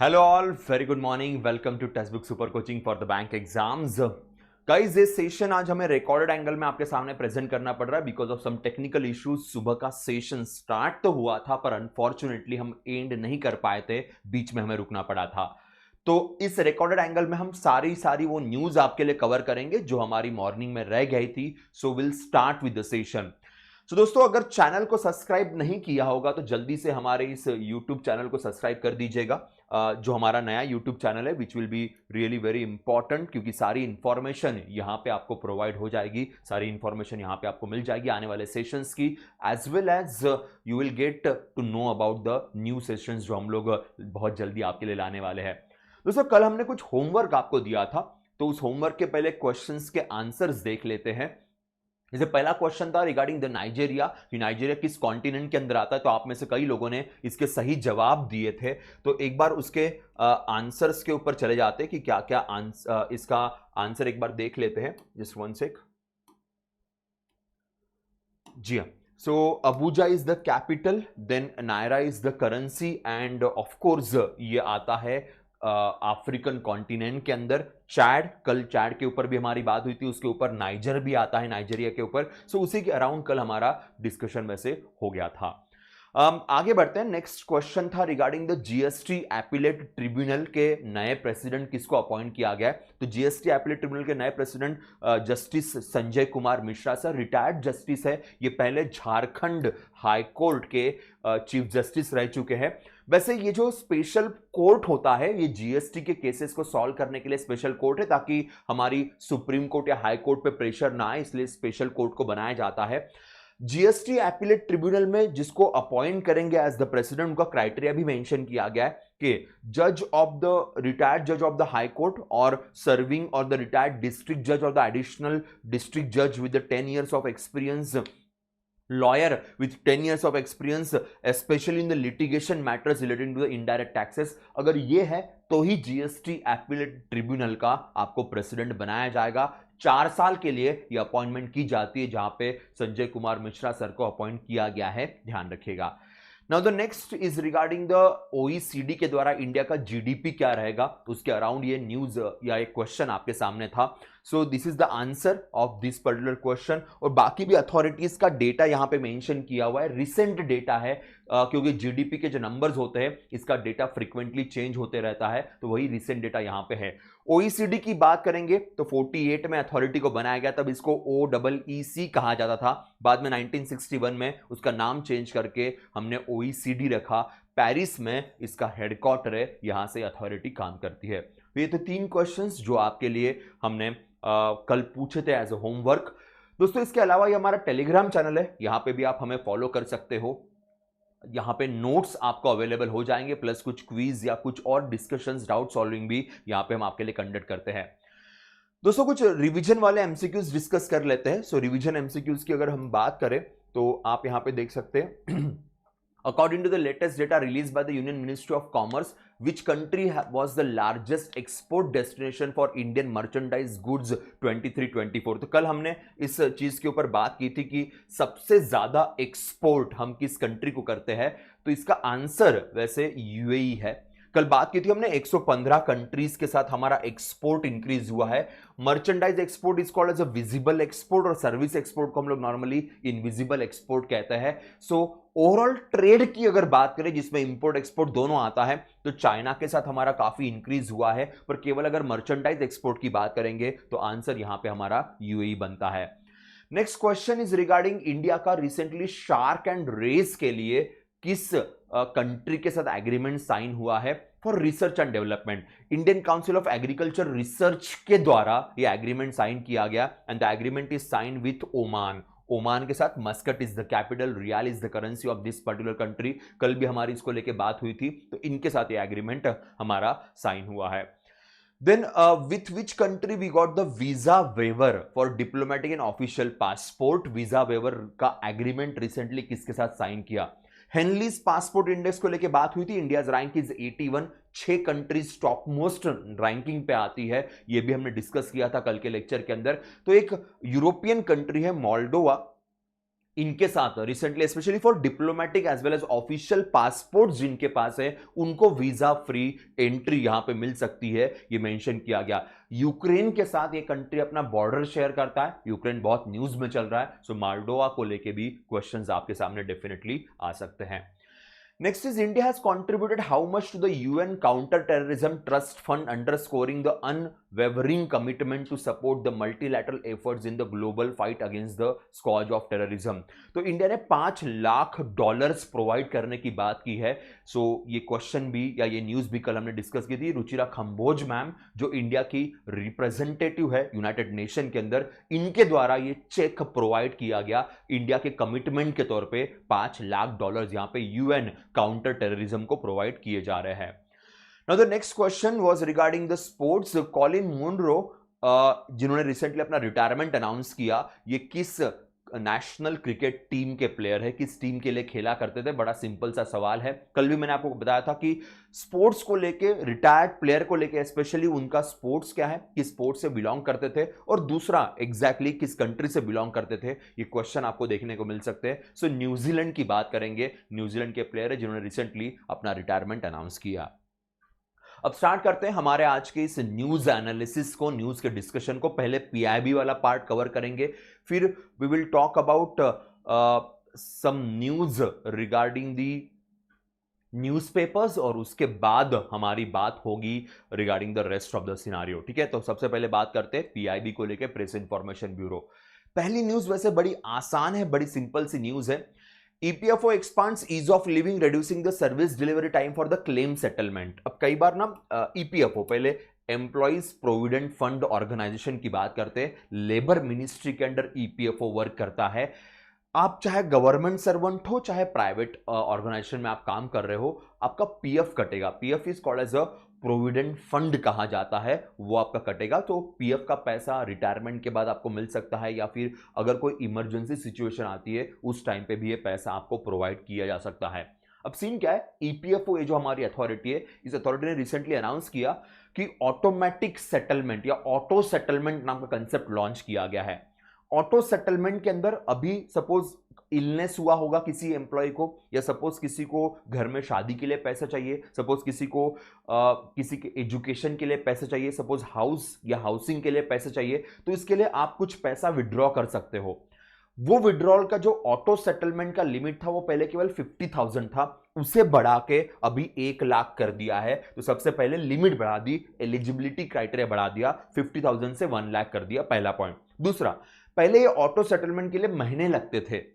Hello all, very good morning. Welcome to Testbook super coaching for the bank exams. Guys, ये session आज हमें recorded angle में आपके सामने present करना पड़ रहा है because of some technical issues. सुबह का सेशन स्टार्ट तो हुआ था पर अनफॉर्चुनेटली हम एंड नहीं कर पाए थे, बीच में हमें रुकना पड़ा था। तो इस रिकॉर्डेड एंगल में हम सारी वो न्यूज आपके लिए कवर करेंगे जो हमारी मॉर्निंग में रह गई थी। So will start with the session. तो दोस्तों, अगर चैनल को सब्सक्राइब नहीं किया होगा तो जल्दी से हमारे इस YouTube चैनल को सब्सक्राइब कर दीजिएगा, जो हमारा नया YouTube चैनल है, which will be really very important, क्योंकि सारी इंफॉर्मेशन यहां पे आपको प्रोवाइड हो जाएगी, सारी इंफॉर्मेशन यहां पे आपको मिल जाएगी आने वाले सेशंस की, as well as you will get to know about the new sessions जो हम लोग बहुत जल्दी आपके लिए लाने वाले हैं। दोस्तों, कल हमने कुछ होमवर्क आपको दिया था, तो उस होमवर्क के पहले क्वेश्चंस के आंसर्स देख लेते हैं। जैसे पहला क्वेश्चन था रिगार्डिंग द नाइजेरिया कि नाइजेरिया किस कॉन्टिनेंट के अंदर आता है, तो आप में से कई लोगों ने इसके सही जवाब दिए थे। तो एक बार उसके आंसर्स के ऊपर चले जाते हैं कि क्या क्या इसका आंसर एक बार देख लेते हैं। Just one sec. जी हाँ। So Abuja is the capital, then naira is the currency, and of course ये आता है अफ्रीकन कॉन्टिनेंट के अंदर। चैड, कल चैड के ऊपर भी हमारी बात हुई थी, उसके ऊपर नाइजर भी आता है, नाइजीरिया के ऊपर। सो उसी के अराउंड कल हमारा डिस्कशन वैसे हो गया था। आगे बढ़ते हैं। नेक्स्ट क्वेश्चन था regarding the GST appellate tribunal के नए प्रेसिडेंट किसको अपॉइंट किया गया है। तो जीएसटी एपिलेट ट्रिब्यूनल के नए president justice Sanjay Kumar Mishra sir, retired justice है। ये पहले झारखंड हाई कोर्ट के चीफ जस्टिस रह चुके हैं। वैसे ये जो स्पेशल कोर्ट होता है, ये जीएसटी के केसेस को सॉल्व करने के लिए स्पेशल कोर्ट है, ताकि हमारी सुप्रीम कोर्ट या हाई कोर्ट पे प्रेशर ना आए, इसलिए स्पेशल कोर्ट को बनाया जाता है। जीएसटी एपिलेट ट्रिब्यूनल में जिसको अपॉइंट करेंगे एज द प्रेसिडेंट, उनका क्राइटेरिया भी मेंशन किया गया है कि जज ऑफ द रिटायर्ड जज ऑफ द हाई कोर्ट और सर्विंग और द रिटायर्ड डिस्ट्रिक्ट जज और द एडिशनल डिस्ट्रिक्ट जज with 10 years of experience, lawyer with 10 years of experience especially in the litigation matters relating to the indirect taxes। अगर ये है तो ही जीएसटी एपिलेट ट्रिब्यूनल का आपको प्रेसिडेंट बनाया जाएगा। 4 साल के लिए ये अपॉइंटमेंट की जाती है, जहां पे संजय कुमार मिश्रा सर को अपॉइंट किया गया है, ध्यान रखिएगा। Now the next is regarding the OECD के द्वारा इंडिया का जीडीपी क्या रहेगा, तो उसके अराउंड ये न्यूज या एक क्वेश्चन आपके सामने था। So this is the answer of this particular question. और बाकी भी अथॉरिटीज का डेटा यहां पे मेंशन किया हुआ है, रिसेंट डेटा है, क्योंकि जीडीपी के जो नंबर्स होते हैं इसका डेटा फ्रीक्वेंटली चेंज होते रहता है, तो वही रिसेंट डेटा यहां पे है। ओईसीडी की बात करेंगे तो 48 में अथॉरिटी को बनाया गया, तब इसको OEEC कहा जाता था। बाद में 1961 में उसका नाम चेंज करके हमने ओईसीडी रखा। पेरिस में इसका हेडक्वार्टर है, यहां से अथॉरिटी काम करती है। तो ये तो 3 क्वेश्चंस जो आपके लिए हमने कल पूछे थे एज अ होमवर्क। दोस्तों, इसके अलावा ये हमारा टेलीग्राम चैनल है, यहां पे भी आप हमें फॉलो कर सकते हो। यहां पे नोट्स आपको अवेलेबल हो जाएंगे, प्लस कुछ क्विज या कुछ और डिस्कशंस, डाउट सॉल्विंग भी यहां पे हम आपके लिए कंडक्ट करते हैं। दोस्तों, कुछ रिवीजन वाले एमसीक्यूज डिस्कस कर लेते हैं। सो रिवीजन एमसीक्यूज की अगर हम बात करें तो आप यहां पे देख सकते हैं According to the latest data released by the Union Ministry of Commerce, which country was the largest export destination for Indian merchandise goods 23-24? तो कल हमने इस चीज के ऊपर बात की थी कि सबसे ज्यादा एक्सपोर्ट हम किस कंट्री को करते हैं, तो इसका आंसर वैसे यूएई है। कल बात की थी हमने 115 कंट्रीज के साथ हमारा एक्सपोर्ट इंक्रीज हुआ है। Merchandise export is called as a visible export, और सर्विस एक्सपोर्ट को हम लोग नॉर्मली इनविजिबल एक्सपोर्ट कहते हैं। सो ओवरऑल ट्रेड की अगर बात करें जिसमें इंपोर्ट एक्सपोर्ट दोनों आता है, तो चाइना के साथ हमारा काफी इंक्रीज हुआ है। पर केवल अगर मर्चेंडाइज एक्सपोर्ट की बात करेंगे तो आंसर यहां पे हमारा यूएई बनता है। Next question is regarding India का रिसेंटली शार्क एंड रेस के लिए किस कंट्री के साथ एग्रीमेंट साइन हुआ है for research and development. Indian council of agriculture research के द्वारा यह एग्रीमेंट साइन किया गया, and the agreement is sign with Oman. Oman के साथ Muscat is the capital, rial is the currency of this particular country. कल भी हमारी इसको लेके बात हुई थी, तो इनके साथ ये एग्रीमेंट हमारा साइन हुआ है। Then, with which country we got the visa waiver for diplomatic and official passport? Visa waiver का agreement recently किसके साथ साइन किया? हेनलीज पासपोर्ट इंडेक्स को लेके बात हुई थी। India's rank is 81, 6 countries top most ranking पे आती है, ये भी हमने डिस्कस किया था कल के लेक्चर के अंदर। तो एक यूरोपियन कंट्री है मोल्डोवा, इनके साथ recently specially for diplomatic as well as official passport जिनके पास है उनको वीजा फ्री एंट्री यहां पे मिल सकती है, ये मेंशन किया गया। यूक्रेन के साथ ये कंट्री अपना बॉर्डर शेयर करता है, यूक्रेन बहुत न्यूज में चल रहा है, सो मोल्डोवा को लेके भी क्वेश्चंस आपके सामने डेफिनेटली आ सकते हैं। Next is India has contributed how much to the UN Counter-Terrorism Trust Fund, underscoring the unwavering commitment to support the multilateral efforts in the global fight against the scourge of terrorism। तो India ने $5 lakh provide करने की बात की है। सो ये question भी या ये न्यूज भी कल हमने डिस्कस की थी। रुचिरा खंबोज मैम जो इंडिया की रिप्रेजेंटेटिव है यूनाइटेड नेशन के अंदर, इनके द्वारा ये चेक प्रोवाइड किया गया इंडिया के कमिटमेंट के तौर पे $5 लाख यहां पे यूएन काउंटर टेररिज्म को प्रोवाइड किए जा रहे हैं। Now the next question was regarding the sports. Colin Munro जिन्होंने रिसेंटली अपना रिटायरमेंट अनाउंस किया, ये किस नेशनल क्रिकेट टीम के प्लेयर है, किस टीम के लिए खेला करते थे? बड़ा सिंपल सा सवाल है। कल भी मैंने आपको बताया था कि स्पोर्ट्स को लेके, रिटायर्ड प्लेयर को लेके स्पेशली उनका स्पोर्ट्स क्या है, किस स्पोर्ट्स से बिलोंग करते थे, और दूसरा एग्जैक्टली किस कंट्री से बिलोंग करते थे, ये क्वेश्चन आपको देखने को मिल सकते हैं। सो न्यूजीलैंड की बात करेंगे। न्यूजीलैंड के प्लेयर है जिन्होंने रिसेंटली अपना रिटायरमेंट अनाउंस किया। अब स्टार्ट करते हैं हमारे आज के इस न्यूज एनालिसिस को, न्यूज के डिस्कशन को। पहले पीआईबी वाला पार्ट कवर करेंगे, फिर we will talk about some news regarding the newspapers, और उसके बाद हमारी बात होगी regarding the rest of the scenario. ठीक है, तो सबसे पहले बात करते हैं पीआईबी को लेकर, प्रेस इंफॉर्मेशन ब्यूरो। पहली न्यूज वैसे बड़ी आसान है, बड़ी सिंपल सी न्यूज है। EPFO expands ease of living reducing the service delivery time for the claim settlement. अब कई बार ना ईपीएफओ, पहले एम्प्लॉइज प्रोविडेंट फंड ऑर्गेनाइजेशन की बात करते हैं, लेबर मिनिस्ट्री के अंडर ईपीएफओ वर्क करता है। आप चाहे गवर्नमेंट सर्वेंट हो, चाहे प्राइवेट ऑर्गेनाइजेशन में आप काम कर रहे हो, आपका पीएफ कटेगा। PF is called as a provident fund कहा जाता है, वो आपका कटेगा। तो पीएफ का पैसा रिटायरमेंट के बाद आपको मिल सकता है, या फिर अगर कोई इमरजेंसी सिचुएशन आती है उस टाइम पे भी ये पैसा आपको प्रोवाइड किया जा सकता है। अब सीन क्या है, ईपीएफओ ये जो हमारी अथॉरिटी है, इस अथॉरिटी ने रिसेंटली अनाउंस किया कि ऑटोमेटिक सेटलमेंट या ऑटो सेटलमेंट नाम का कंसेप्ट लॉन्च किया गया है। ऑटो सेटलमेंट के अंदर अभी सपोज इलनेस हुआ होगा किसी एम्प्लॉय को, या सपोज किसी को घर में शादी के लिए पैसा चाहिए, सपोज किसी को किसी के एजुकेशन के लिए पैसा चाहिए, सपोज हाउस या हाउसिंग के लिए पैसा चाहिए, तो इसके लिए आप कुछ पैसा विड्रॉ कर सकते हो। वो विड्रॉल का जो ऑटो सेटलमेंट का लिमिट था वो पहले केवल 50,000 था, उसे बढ़ा के अभी 1 लाख कर दिया है। तो सबसे पहले लिमिट बढ़ा दी, एलिजिबिलिटी क्राइटेरिया बढ़ा दिया, 50,000 से 1 लाख कर दिया, पहला पॉइंट। दूसरा, पहले ये ऑटो सेटलमेंट के लिए महीने लगते थे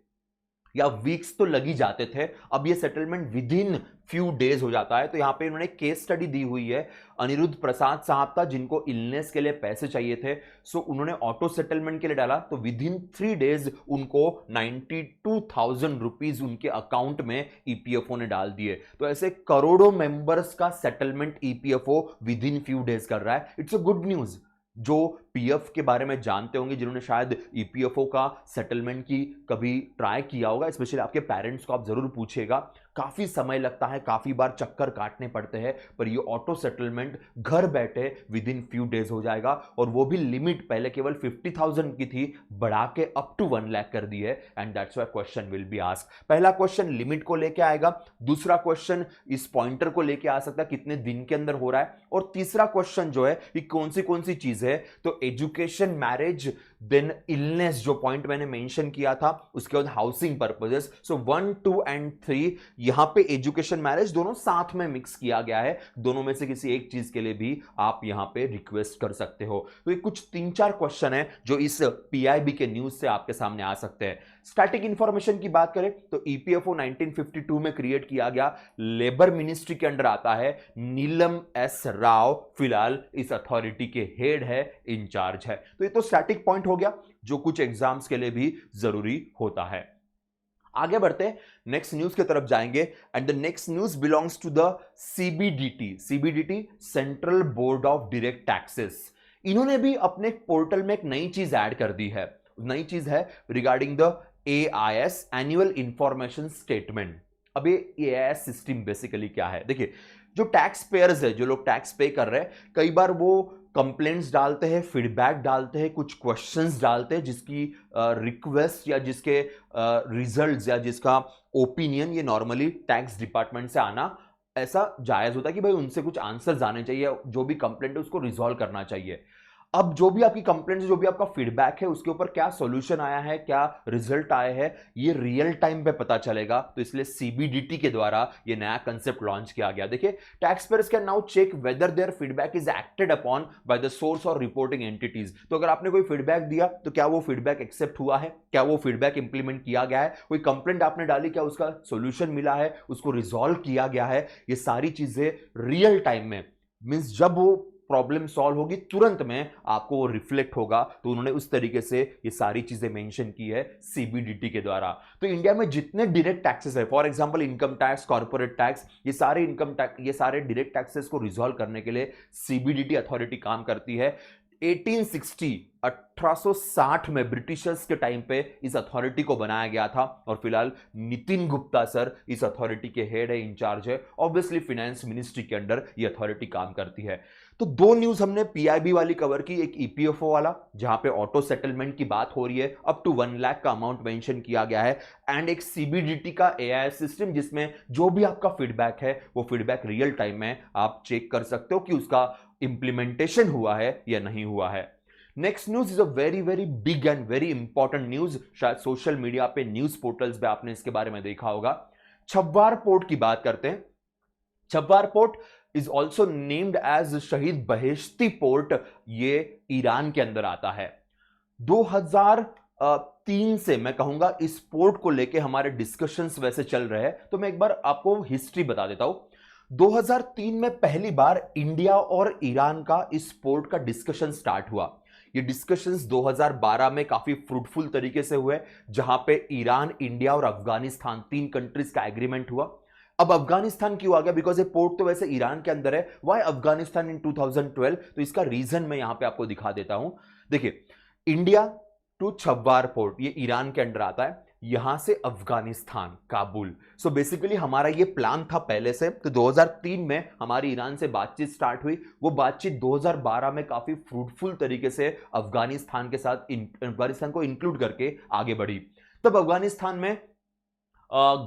या वीक्स तो लगी जाते थे, अब ये settlement with in few days हो जाता है। तो यहां पे इन्होंने केस स्टडी दी हुई है, अनिरुद्ध प्रसाद साहब था जिनको इलनेस के लिए पैसे चाहिए थे, सो उन्होंने ऑटो सेटलमेंट के लिए डाला, तो विद इन 3 डेज उनको 92,000 रुपीज उनके अकाउंट में ईपीएफओ ने डाल दिए। तो ऐसे करोड़ों मेंबर्स का settlement EPFO with in few days कर रहा है। It's a good news. जो पीएफ के बारे में जानते होंगे, जिन्होंने शायद ईपीएफओ का सेटलमेंट की कभी ट्राई किया होगा, स्पेशली आपके पेरेंट्स को आप जरूर पूछिएगा, काफी समय लगता है, काफी बार चक्कर काटने पड़ते हैं, पर ये ऑटो सेटलमेंट घर बैठे विद इन फ्यू डेज हो जाएगा। और वो भी लिमिट पहले केवल 50,000 की थी, बढ़ा के अप टू 1 लाख कर दी है। And that's why question will be asked. पहला क्वेश्चन लिमिट को लेके आएगा, दूसरा क्वेश्चन इस पॉइंटर को लेके आ सकता है कितने दिन के अंदर हो रहा है, और तीसरा क्वेश्चन जो है कि कौन सी चीज है। तो एजुकेशन, मैरिज, देन इलनेस, जो पॉइंट मैंने मेंशन किया था, उसके बाद हाउसिंग पर्पसेस। सो 1, 2 एंड 3 यहां पे एजुकेशन, मैरिज दोनों साथ में मिक्स किया गया है। दोनों में से किसी एक चीज के लिए भी आप यहां पे रिक्वेस्ट कर सकते हो। तो ये कुछ 3-4 क्वेश्चन है जो इस पीआईबी के न्यूज से आपके सामने आ सकते हैं। स्टैटिक इंफॉर्मेशन की बात करें तो ईपीएफओ 1952 में क्रिएट किया गया, लेबर मिनिस्ट्री के अंडर आता है। नीलम एस राव फिलहाल इस अथॉरिटी के हेड है, इंचार्ज है। तो ये तो स्टैटिक पॉइंट हो गया जो कुछ एग्जाम्स के लिए भी जरूरी होता है। आगे बढ़ते हैं, नेक्स्ट न्यूज की तरफ जाएंगे। And the next news belongs to the CBDT, central board of direct taxes. इन्होंने भी अपने पोर्टल में एक नई चीज ऐड कर दी है। नई चीज है regarding the AIS, annual information statement. अब ये एआईएस सिस्टम बेसिकली क्या है? देखिए, जो टैक्स पेयर्स है, जो लोग टैक्स पे कर रहे हैं, कई बार वो कंप्लेंट्स डालते हैं, फीडबैक डालते हैं, कुछ क्वेश्चंस डालते हैं जिसकी रिक्वेस्ट या जिसके रिजल्ट्स या जिसका ओपिनियन ये नॉर्मली टैक्स डिपार्टमेंट से आना ऐसा जायज होता है कि भाई उनसे कुछ आंसर्स आने चाहिए, जो भी कंप्लेंट है उसको रिजॉल्व करना चाहिए। अब जो भी आपकी कंप्लेंट, जो भी आपका फीडबैक है, उसके ऊपर क्या सॉल्यूशन आया है, क्या रिजल्ट आया है, ये रियल टाइम पे पता चलेगा। तो इसलिए सीबीडीटी के द्वारा ये नया कंसेप्ट लॉन्च किया गया। देखिए, tax payers can now check whether their feedback is acted upon by the source और रिपोर्टिंग एंटिटीज। तो अगर आपने कोई फीडबैक दिया तो क्या वो फीडबैक एक्सेप्ट हुआ है, क्या वो फीडबैक इंप्लीमेंट किया गया है, कोई कंप्लेंट आपने डाली, क्या उसका सोल्यूशन मिला है, उसको रिजॉल्व किया गया है। ये सारी चीजें रियल टाइम में, मींस जब वो प्रॉब्लम सॉल्व होगी तुरंत में आपको वो रिफ्लेक्ट होगा। तो उन्होंने उस तरीके से ये सारी चीजें मेंशन की है सीबीडीटी के द्वारा। तो इंडिया में जितने डायरेक्ट टैक्सेस है, for example income tax, corporate tax, ये सारे इनकम टैक्स, ये सारे डायरेक्ट टैक्सेस को रिजॉल्व करने के लिए सीबीडीटी अथॉरिटी काम करती है। 1860 में ब्रिटिशर्स के टाइम पे इस अथॉरिटी को बनाया गया था और फिलहाल नितिन गुप्ता सर इस अथॉरिटी के हेड है, इंचार्ज है। ऑब्वियसली फाइनेंस मिनिस्ट्री के अंडर ये अथॉरिटी काम करती है। तो दो न्यूज हमने पीआईबी वाली कवर की, एक ईपीएफओ वाला जहां पे ऑटो सेटलमेंट की बात हो रही है, अप टू 1 लाख का अमाउंट मेंशन किया गया है, एंड एक सीबीडीटी का एआई सिस्टम जिसमें जो भी आपका फीडबैक है वो फीडबैक रियल टाइम में आप चेक कर सकते हो कि उसका इंप्लीमेंटेशन हुआ है या नहीं हुआ है। Next news is a very very big and very important news. शायद सोशल मीडिया पे, न्यूज पोर्टल्स पे आपने इसके बारे में देखा होगा। छब्बार पोर्ट की बात करते हैं। Chabahar port is also named as Shahid Beheshti port. ये ईरान के अंदर आता है। 2003 से मैं कहूंगा इस पोर्ट को लेके हमारे डिस्कशंस वैसे चल रहे हैं। तो मैं एक बार आपको हिस्ट्री बता देता हूं। 2003 में पहली बार इंडिया और ईरान का इस पोर्ट का डिस्कशन स्टार्ट हुआ। ये डिस्कशंस 2012 में काफी फ्रूटफुल तरीके से हुए, जहां पे ईरान, इंडिया और अफगानिस्तान, 3 कंट्रीज का एग्रीमेंट हुआ। अब अफगानिस्तान क्यों आ गया? बिकॉज ये पोर्ट तो वैसे ईरान के अंदर है। व्हाई अफगानिस्तान इन 2012? तो इसका रीजन मैं यहां पे आपको दिखा देता हूं। देखिए, इंडिया टू छब्बार पोर्ट ये ईरान के अंडर आता है, यहां से अफगानिस्तान, काबुल। सो बेसिकली हमारा ये प्लान था पहले से। तो 2003 में हमारी ईरान से बातचीत स्टार्ट हुई। वो बातचीत 2012 में काफी फ्रूटफुल तरीके से अफगानिस्तान के साथ अफगानिस्तान को इंक्लूड करके आगे बढ़ी। तब अफगानिस्तान में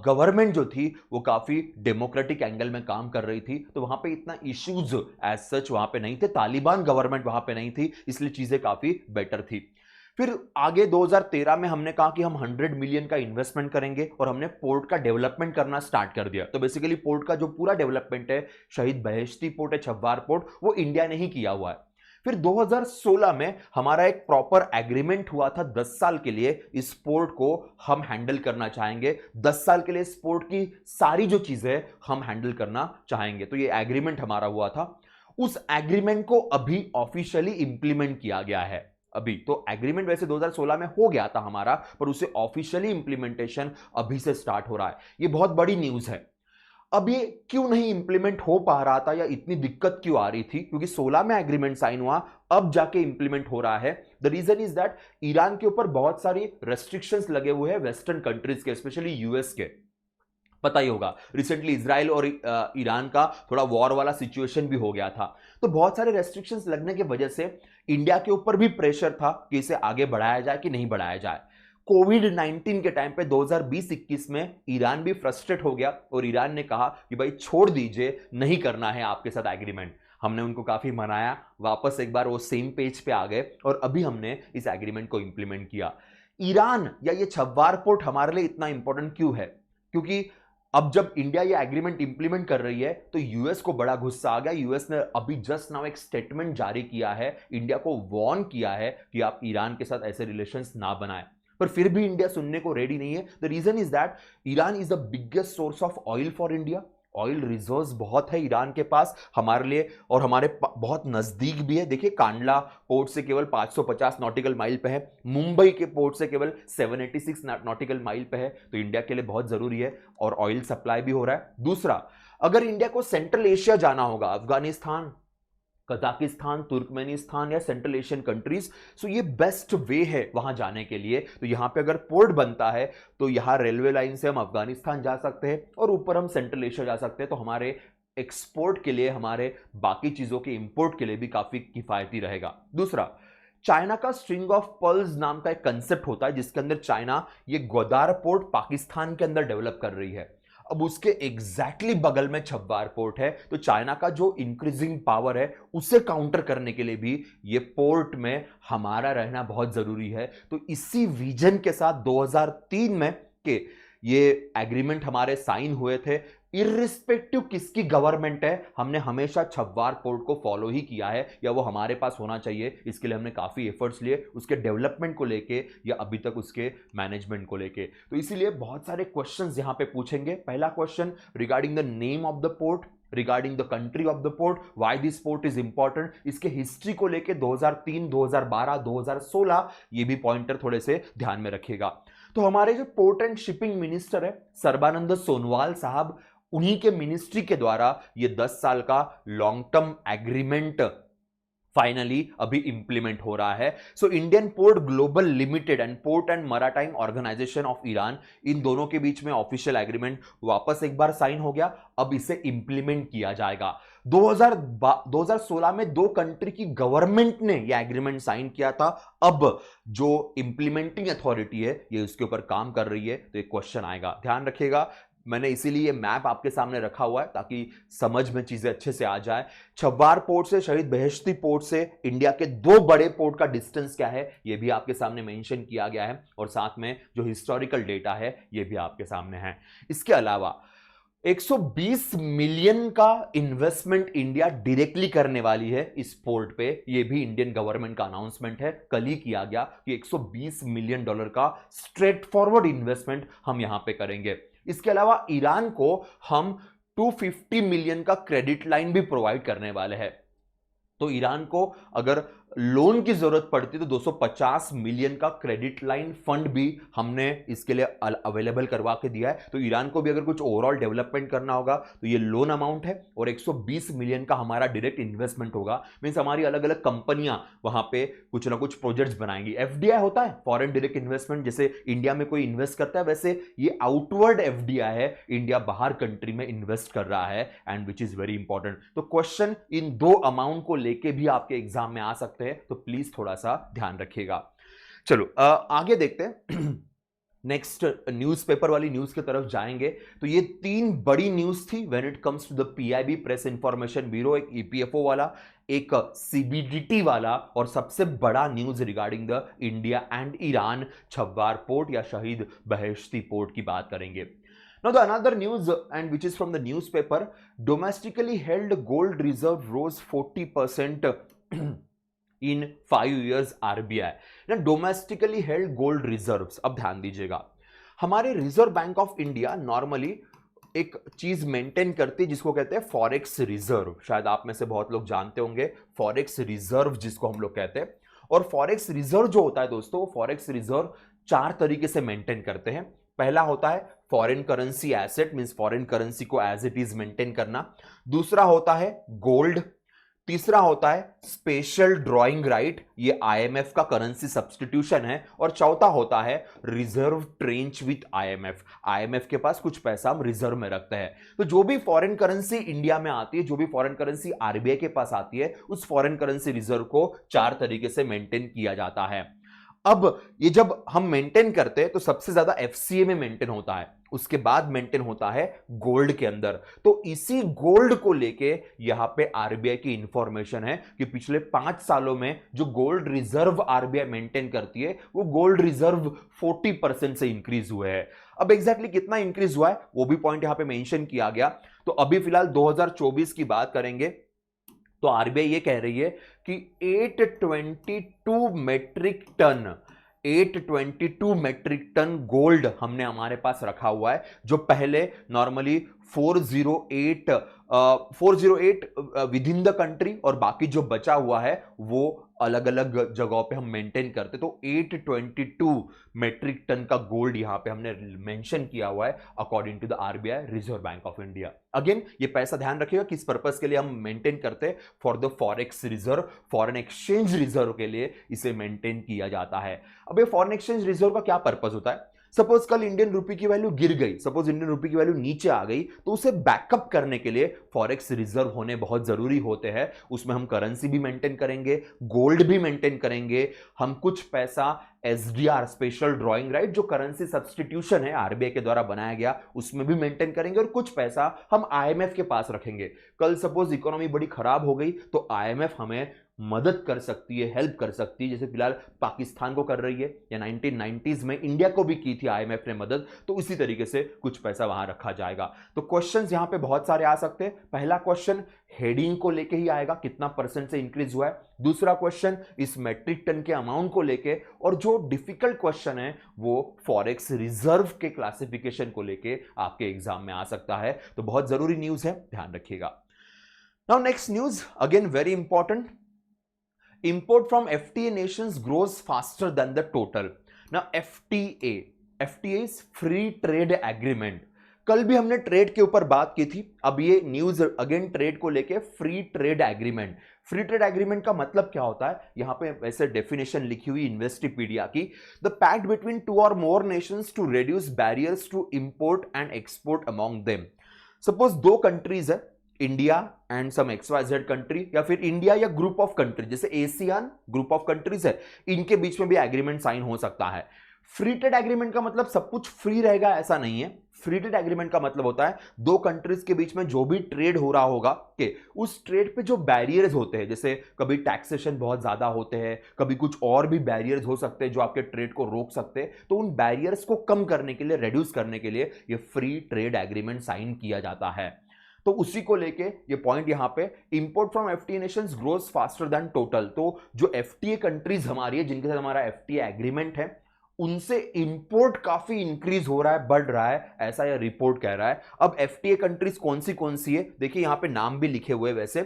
गवर्नमेंट जो थी वो काफी डेमोक्रेटिक एंगल में काम कर रही थी, तो वहां पे इतना इश्यूज एज सच वहां पे नहीं थे। तालिबान गवर्नमेंट वहां पे नहीं थी, इसलिए चीजें काफी बेटर थी। फिर आगे 2013 में हमने कहा कि हम 100 मिलियन का इन्वेस्टमेंट करेंगे और हमने पोर्ट का डेवलपमेंट करना स्टार्ट कर दिया। तो बेसिकली पोर्ट का जो पूरा डेवलपमेंट है, शहीद बहेश्ती पोर्ट है, छब्बार पोर्ट, वो इंडिया ने ही किया हुआ है। फिर 2016 में हमारा एक प्रॉपर एग्रीमेंट हुआ था 10 साल के लिए इस पोर्ट को हम हैंडल करना चाहेंगे। 10 साल के लिए इस पोर्ट की सारी जो चीजें हम हैंडल करना चाहेंगे। तो ये एग्रीमेंट हमारा हुआ था। उस एग्रीमेंट को अभी ऑफिशियली इंप्लीमेंट किया गया है। अभी तो एग्रीमेंट वैसे 2016 में हो गया था हमारा, पर उसे ऑफिशियली इंप्लीमेंटेशन अभी से स्टार्ट हो रहा है। ये बहुत बड़ी न्यूज है। अब ये क्यों नहीं इंप्लीमेंट हो पा रहा था या इतनी दिक्कत क्यों आ रही थी? क्योंकि 16 में एग्रीमेंट साइन हुआ, अब जाके इंप्लीमेंट हो रहा है। The reason is that Iran के ऊपर बहुत सारी रेस्ट्रिक्शंस लगे हुए हैं वेस्टर्न कंट्रीज के, स्पेशली यूएस के। पता ही होगा रिसेंटली इजराइल और ईरान का थोड़ा वॉर वाला सिचुएशन भी हो गया था। तो बहुत सारे रेस्ट्रिक्शंस लगने की वजह से इंडिया के ऊपर भी प्रेशर था कि इसे आगे बढ़ाया जाए कि नहीं बढ़ाया जाए। कोविड-19 के टाइम पे 2020-21 में ईरान भी फ्रस्ट्रेट हो गया और ईरान ने कहा कि भाई छोड़ दीजिए, नहीं करना है आपके साथ एग्रीमेंट। हमने उनको काफी मनाया, वापस एक बार वो सेम पेज पे आ गए और अभी हमने इस एग्रीमेंट को इंप्लीमेंट किया। ईरान या ये छब्बार पोर्ट हमारे लिए इतना इंपॉर्टेंट क्यों है? क्योंकि अब जब इंडिया ये एग्रीमेंट इंप्लीमेंट कर रही है तो यूएस को बड़ा गुस्सा आ गया। यूएस ने अभी जस्ट नाउ एक स्टेटमेंट जारी किया है, इंडिया को वार्न किया है कि आप ईरान के साथ ऐसे रिलेशंस ना बनाएं। पर फिर भी इंडिया सुनने को रेडी नहीं है। The reason is that Iran is the biggest source of oil for India. Oil reserves बहुत है ईरान के पास हमारे लिए, और हमारे बहुत नजदीक भी है। देखिए, कांडला पोर्ट से केवल 550 नॉटिकल माइल पे है, मुंबई के पोर्ट से केवल 786 नॉटिकल माइल पे है। तो इंडिया के लिए बहुत जरूरी है और ऑयल सप्लाई भी हो रहा है। दूसरा, अगर इंडिया को सेंट्रल एशिया जाना होगा, अफगानिस्तान, कजाकिस्तान, तुर्कमेनिस्तान या सेंट्रल एशियन कंट्रीज, सो ये बेस्ट वे है वहां जाने के लिए। तो यहां पे अगर पोर्ट बनता है तो यहां रेलवे लाइन से हम अफगानिस्तान जा सकते हैं और ऊपर हम सेंट्रल एशिया जा सकते हैं। तो हमारे एक्सपोर्ट के लिए, हमारे बाकी चीजों के इंपोर्ट के लिए भी काफी किफायती रहेगा। दूसरा, चाइना का स्ट्रिंग ऑफ पर्ल्स नाम का एक कंसेप्ट होता है जिसके अंदर चाइना ये ग्वादार पोर्ट पाकिस्तान के अंदर डेवलप कर रही है। अब उसके एग्जैक्टली बगल में छब्बार पोर्ट है, तो चाइना का जो इंक्रीजिंग पावर है उसे काउंटर करने के लिए भी ये पोर्ट में हमारा रहना बहुत जरूरी है। तो इसी विजन के साथ 2003 में के ये एग्रीमेंट हमारे साइन हुए थे। इर्रिस्पेक्टिव किसकी गवर्नमेंट है, हमने हमेशा छब्बार पोर्ट को फॉलो ही किया है, या वो हमारे पास होना चाहिए। इसके लिए हमने काफी एफर्ट्स लिए, उसके डेवलपमेंट को लेके या अभी तक उसके मैनेजमेंट को लेके। तो इसीलिए बहुत सारे क्वेश्चंस यहां पे पूछेंगे। पहला question regarding the name of the port, regarding the country of the port, why this port is important, इसके हिस्ट्री को लेके 2003, 2012, 2016, ये भी पॉइंटर थोड़े से ध्यान में रखिएगा। तो हमारे जो पोर्ट एंड शिपिंग मिनिस्टर है सर्बानंद सोनोवाल साहब, उन्हीं के मिनिस्ट्री के द्वारा ये 10 साल का लॉन्ग टर्म एग्रीमेंट फाइनली अभी इंप्लीमेंट हो रहा है। So Indian port global limited and port and maritime organisation of Iran, इन दोनों के बीच में ऑफिशियल एग्रीमेंट वापस एक बार साइन हो गया। अब इसे इंप्लीमेंट किया जाएगा। 2016 में दो कंट्री की गवर्नमेंट ने यह एग्रीमेंट साइन किया था। अब जो इंप्लीमेंटिंग अथॉरिटी है ये उसके ऊपर काम कर रही है। तो एक क्वेश्चन आएगा, ध्यान रखिएगा। मैंने इसीलिए मैप आपके सामने रखा हुआ है ताकि समझ में चीजें अच्छे से आ जाए। छब्बार पोर्ट से शहीद बहिश्ती पोर्ट से इंडिया के दो बड़े पोर्ट का डिस्टेंस क्या है यह भी आपके सामने मेंशन किया गया है, और साथ में जो हिस्टोरिकल डेटा है यह भी आपके सामने है। इसके अलावा 120 मिलियन का इन्वेस्टमेंट इंडिया डायरेक्टली करने वाली है इस पोर्ट पे। यह भी इंडियन गवर्नमेंट का अनाउंसमेंट है, कल ही किया गया कि 120 मिलियन डॉलर का स्ट्रेट फॉरवर्ड इन्वेस्टमेंट हम यहां पे करेंगे। इसके अलावा ईरान को हम 250 मिलियन का क्रेडिट लाइन भी प्रोवाइड करने वाले हैं। तो ईरान को अगर लोन की जरूरत पड़ती तो 250 मिलियन का क्रेडिट लाइन फंड भी हमने इसके लिए अवेलेबल करवा के दिया है। तो ईरान को भी अगर कुछ ओवरऑल डेवलपमेंट करना होगा तो ये लोन अमाउंट है, और 120 मिलियन का हमारा डायरेक्ट इन्वेस्टमेंट होगा। मींस हमारी अलग अलग कंपनियां वहां पे कुछ ना कुछ प्रोजेक्ट्स बनाएंगी। एफडीआई होता है फॉरेन डायरेक्ट इन्वेस्टमेंट, जैसे इंडिया में कोई इन्वेस्ट करता है वैसे ये आउटवर्ड एफडीआई है, इंडिया बाहर कंट्री में इन्वेस्ट कर रहा है, and which is very important. तो क्वेश्चन इन दो अमाउंट को लेके भी आपके एग्जाम में आ सकते हैं, तो प्लीज थोड़ा सा ध्यान रखिएगा। चलो आगे देखते हैं। नेक्स्ट न्यूज़पेपर वाली न्यूज की तरफ जाएंगे। तो ये तीन बड़ी न्यूज थी when it comes to the PIB press information bureau, एक ईपीएफओ वाला, एक सीबीडीटी वाला, और सबसे बड़ा news regarding the India and Iran Chabahar port या शहीद बहिश्ती पोर्ट की बात करेंगे। Now the another news and which is from the newspaper, domestically held gold reserve rose 40% in 5 years RBI। ना डोमेस्टिकली हेल्ड गोल्ड रिजर्व्स, अब ध्यान दीजिएगा, हमारे reserve bank of India normally एक चीज मेंटेन करती है जिसको कहते हैं फॉरेक्स रिजर्व। शायद आप में से बहुत लोग जानते होंगे फॉरेक्स रिजर्व जिसको हम लोग कहते हैं। और फॉरेक्स रिजर्व जो होता है दोस्तों, फॉरेक्स रिजर्व 4 तरीके से मेंटेन करते हैं। पहला होता है foreign currency asset, means foreign currency को एज इट इज मेंटेन करना। दूसरा होता है गोल्ड। तीसरा होता है स्पेशल ड्रॉइंग राइट, ये आईएमएफ का करेंसी सब्स्टिट्यूशन है। और चौथा होता है reserve trench with IMF, IMF के पास कुछ पैसा हम रिजर्व में रखते हैं। तो जो भी फॉरेन करेंसी इंडिया में आती है, जो भी फॉरेन करेंसी आरबीआई के पास आती है, उस फॉरेन करेंसी रिजर्व को 4 तरीके से मेंटेन किया जाता है। अब ये जब हम मेंटेन करते हैं तो सबसे ज्यादा एफसीए में मेंटेन होता है, उसके बाद मेंटेन होता है गोल्ड के अंदर। तो इसी गोल्ड को लेके यहां पे आरबीआई की इंफॉर्मेशन है कि पिछले 5 सालों में जो गोल्ड रिजर्व आरबीआई मेंटेन करती है वो गोल्ड रिजर्व 40% से इंक्रीज हुए हैं। अब एग्जैक्टली कितना इंक्रीज हुआ है वो भी पॉइंट यहां पे मेंशन किया गया। तो अभी फिलहाल 2024 की बात करेंगे तो आरबीआई ये कह रही है कि 822 मेट्रिक टन गोल्ड हमने हमारे पास रखा हुआ है, जो पहले normally 408 with in the country, और बाकी जो बचा हुआ है वो अलग अलग जगहों पे हम मेंटेन करते। तो 822 मेट्रिक टन का गोल्ड यहां पे हमने मेंशन किया हुआ है according to the RBI reserve bank of India. Again ये पैसा ध्यान रखिएगा किस पर्पस के लिए हम मेंटेन करते हैं, for the forex reserve, foreign exchange reserve के लिए इसे मेंटेन किया जाता है। अब ये फॉरेन एक्सचेंज रिजर्व का क्या पर्पस होता है? सपोज कल इंडियन रुपी की वैल्यू गिर गई, सपोज इंडियन रुपी की वैल्यू नीचे आ गई, तो उसे बैकअप करने के लिए फॉरेक्स रिजर्व होने बहुत जरूरी होते हैं। उसमें हम करेंसी भी मेंटेन करेंगे, गोल्ड भी मेंटेन करेंगे, हम कुछ पैसा एसडीआर स्पेशल ड्रॉइंग राइट जो करेंसी सब्सटीट्यूशन है आरबीआई के द्वारा बनाया गया उसमें भी मेंटेन करेंगे, और कुछ पैसा हम आईएमएफ के पास रखेंगे। कल सपोज इकोनॉमी बड़ी खराब हो गई तो आईएमएफ हमें मदद कर सकती है, हेल्प कर सकती है, जैसे फिलहाल पाकिस्तान को कर रही है, या 1990s में इंडिया को भी की थी आईएमएफ ने मदद, तो इसी तरीके से कुछ पैसा वहां रखा जाएगा। तो क्वेश्चंस यहां पे बहुत सारे आ सकते हैं। पहला क्वेश्चन हेडिंग को लेके ही आएगा, कितना परसेंट से इंक्रीज हुआ है। दूसरा क्वेश्चन इस मेट्रिक टन के अमाउंट को लेके, और जो डिफिकल्ट क्वेश्चन है वो फॉरेक्स रिजर्व के क्लासिफिकेशन को लेके आपके एग्जाम में आ सकता है। तो बहुत जरूरी न्यूज है, ध्यान रखिएगा। Now next news again very important, import from FTA nations grows faster than the total. Now FTA is free trade agreement. कल भी हमने ट्रेड के ऊपर बात की थी, अब ये न्यूज अगेन ट्रेड को लेके, free trade agreement. Free trade agreement का मतलब क्या होता है, यहां पे वैसे डेफिनेशन लिखी हुई इन्वेस्टिपीडिया की, द पैक्ट बिटवीन टू और more nations to reduce barriers to import and export among them. Suppose दो कंट्रीज है, India and some XYZ country, या फिर इंडिया या ग्रुप ऑफ कंट्री, जैसे एशियन ग्रुप ऑफ कंट्रीज है, इनके बीच में भी एग्रीमेंट साइन हो सकता है। फ्री ट्रेड एग्रीमेंट का मतलब सब कुछ फ्री रहेगा ऐसा नहीं है। फ्री ट्रेड एग्रीमेंट का मतलब होता है दो कंट्रीज के बीच में जो भी ट्रेड हो रहा होगा कि उस ट्रेड पे जो बैरियर्स होते हैं, जैसे कभी टैक्सेशन बहुत ज्यादा होते हैं, कभी कुछ और भी बैरियर्स हो सकते हैं जो आपके ट्रेड को रोक सकते हैं, तो उन बैरियर्स को कम करने के लिए, रिड्यूस करने के लिए ये फ्री ट्रेड एग्रीमेंट साइन किया जाता है। तो उसी को लेके ये पॉइंट यहां पे, import from FTA Nations grows faster than total. तो जो एफटीए कंट्रीज हमारी है, जिनके साथ हमारा एफटीए एग्रीमेंट है, उनसे इंपोर्ट काफी इंक्रीज हो रहा है, बढ़ रहा है, ऐसा यह रिपोर्ट कह रहा है। अब एफटीए कंट्रीज कौन सी है, देखिए यहां पे नाम भी लिखे हुए, वैसे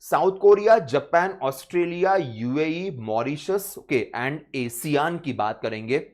South Korea, Japan, Australia, UAE, Mauritius, okay, and ASEAN की बात करेंगे।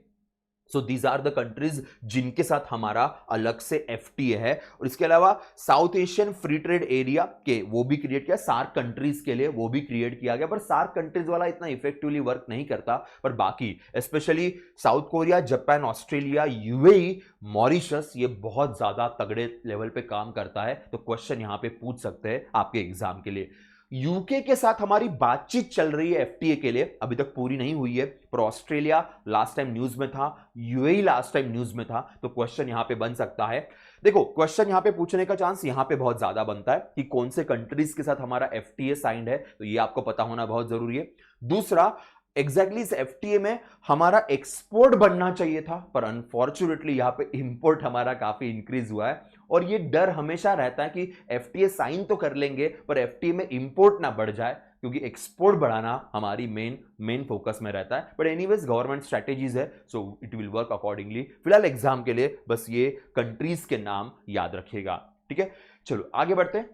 So these are the countries जिनके साथ हमारा अलग से एफटीए है। और इसके अलावा south Asian free trade area के वो भी क्रिएट किया, सार्क कंट्रीज के लिए वो भी क्रिएट किया गया, पर सार्क कंट्रीज वाला इतना इफेक्टिवली वर्क नहीं करता, पर बाकी specially south Korea, Japan, Australia, UAE, Mauritius, ये बहुत ज्यादा तगड़े लेवल पे काम करता है। तो क्वेश्चन यहां पे पूछ सकते हैं आपके एग्जाम के लिए। यूके के साथ हमारी बातचीत चल रही है एफटीए के लिए, अभी तक पूरी नहीं हुई है, पर ऑस्ट्रेलिया लास्ट टाइम न्यूज में था, यूएई लास्ट टाइम न्यूज में था, तो क्वेश्चन यहां पे बन सकता है। देखो क्वेश्चन यहां पे पूछने का चांस यहां पे बहुत ज्यादा बनता है कि कौन से कंट्रीज के साथ हमारा एफटीए साइंड है, तो ये आपको पता होना बहुत जरूरी है। दूसरा, एग्जैक्टली इस एफटीए में हमारा एक्सपोर्ट बढ़ना चाहिए था, पर अनफॉर्चुनेटली यहां पे इंपोर्ट हमारा काफी इंक्रीज हुआ है। और ये डर हमेशा रहता है कि एफटीए साइन तो कर लेंगे पर एफटीए में इंपोर्ट ना बढ़ जाए, क्योंकि एक्सपोर्ट बढ़ाना हमारी मेन फोकस में रहता है। बट एनीवेज गवर्नमेंट स्ट्रेटेजीज है, so it will work accordingly. फिलहाल एग्जाम के लिए बस ये कंट्रीज के नाम याद रखिएगा, ठीक है। चलो आगे बढ़ते हैं।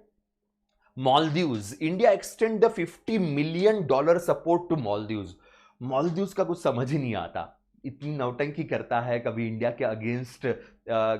Maldives, India extend the $50 million support to Maldives. Maldives का कुछ समझ ही नहीं आता, इतनी नौटंकी करता है, कभी इंडिया के अगेंस्ट